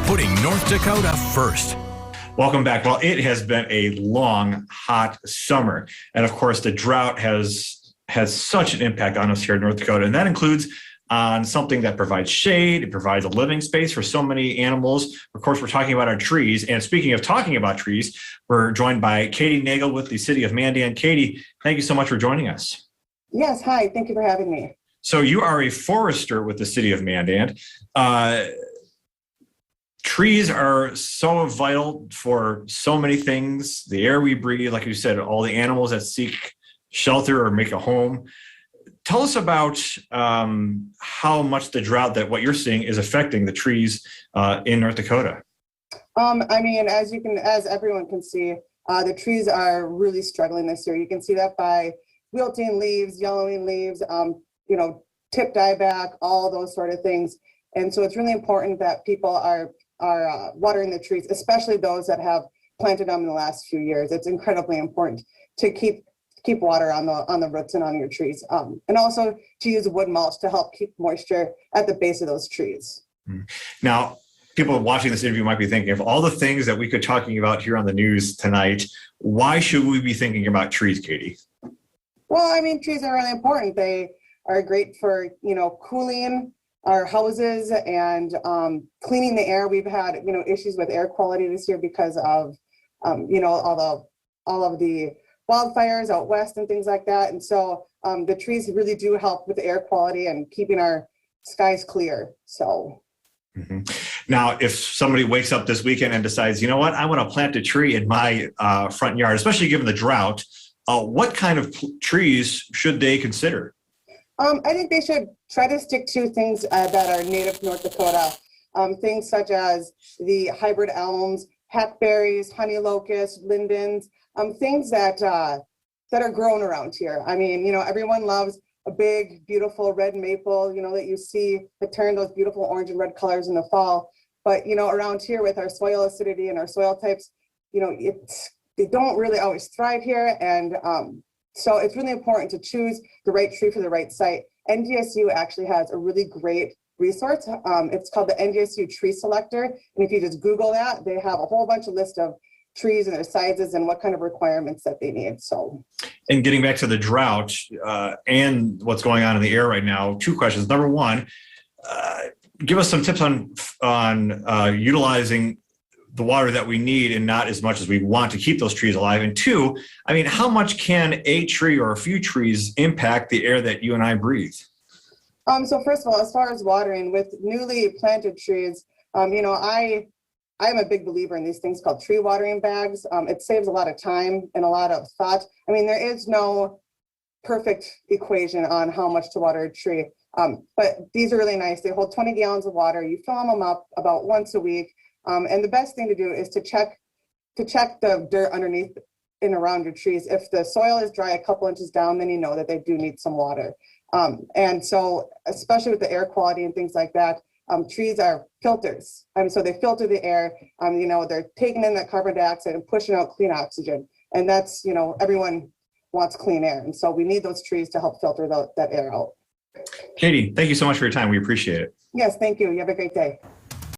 putting North Dakota first. Welcome back. Well, it has been a long, hot summer. And of course, the drought has such an impact on us here in North Dakota. And that includes on something that provides shade, it provides a living space for so many animals. Of course, we're talking about our trees. And speaking of talking about trees, we're joined by Katie Nagel with the City of Mandan. Katie, thank you so much for joining us. Yes, hi. Thank you for having me. So you are a forester with the City of Mandan. Trees are so vital for so many things. The air we breathe, like you said, all the animals that seek shelter or make a home. Tell us about how much the drought that what you're seeing is affecting the trees in North Dakota. As everyone can see, the trees are really struggling this year. You can see that by wilting leaves, yellowing leaves, tip dieback, all those sort of things. And so it's really important that people are watering the trees, especially those that have planted them in the last few years. It's incredibly important to keep water on the roots and on your trees, and also to use wood mulch to help keep moisture at the base of those trees. Now, people watching this interview might be thinking of all the things that we could be talking about here on the news tonight. Why should we be thinking about trees, Katie? Well, trees are really important. They are great for cooling our houses and cleaning the air. We've had issues with air quality this year because of all of the wildfires out west and things like that. And so the trees really do help with the air quality and keeping our skies clear. So. Mm-hmm. Now, if somebody wakes up this weekend and decides, you know what, I want to plant a tree in my front yard, especially given the drought, what kind of trees should they consider? I think they should try to stick to things that are native to North Dakota. Things such as the hybrid elms, hackberries, honey locusts, lindens, things that are grown around here. Everyone loves a big, beautiful red maple, that you see that turn those beautiful orange and red colors in the fall. But, around here with our soil acidity and our soil types, they don't really always thrive here. And so it's really important to choose the right tree for the right site. NDSU actually has a really great resource. It's called the NDSU Tree Selector. And if you just Google that, they have a whole bunch of list of trees and their sizes and what kind of requirements that they need. So, and getting back to the drought and what's going on in the air right now, two questions. Number one, give us some tips on utilizing the water that we need and not as much as we want to keep those trees alive. And two, how much can a tree or a few trees impact the air that you and I breathe? So first of all, as far as watering with newly planted trees, I'm a big believer in these things called tree watering bags. It saves a lot of time and a lot of thought. There is no perfect equation on how much to water a tree, but these are really nice. They hold 20 gallons of water. You fill them up about once a week. And the best thing to do is to check the dirt underneath and around your trees. If the soil is dry a couple inches down, then you know that they do need some water. And so, especially with the air quality and things like that, trees are filters. So they filter the air. They're taking in that carbon dioxide and pushing out clean oxygen. And that's, everyone wants clean air. And so we need those trees to help filter that air out. Katie, thank you so much for your time. We appreciate it. Yes, thank you. You have a great day.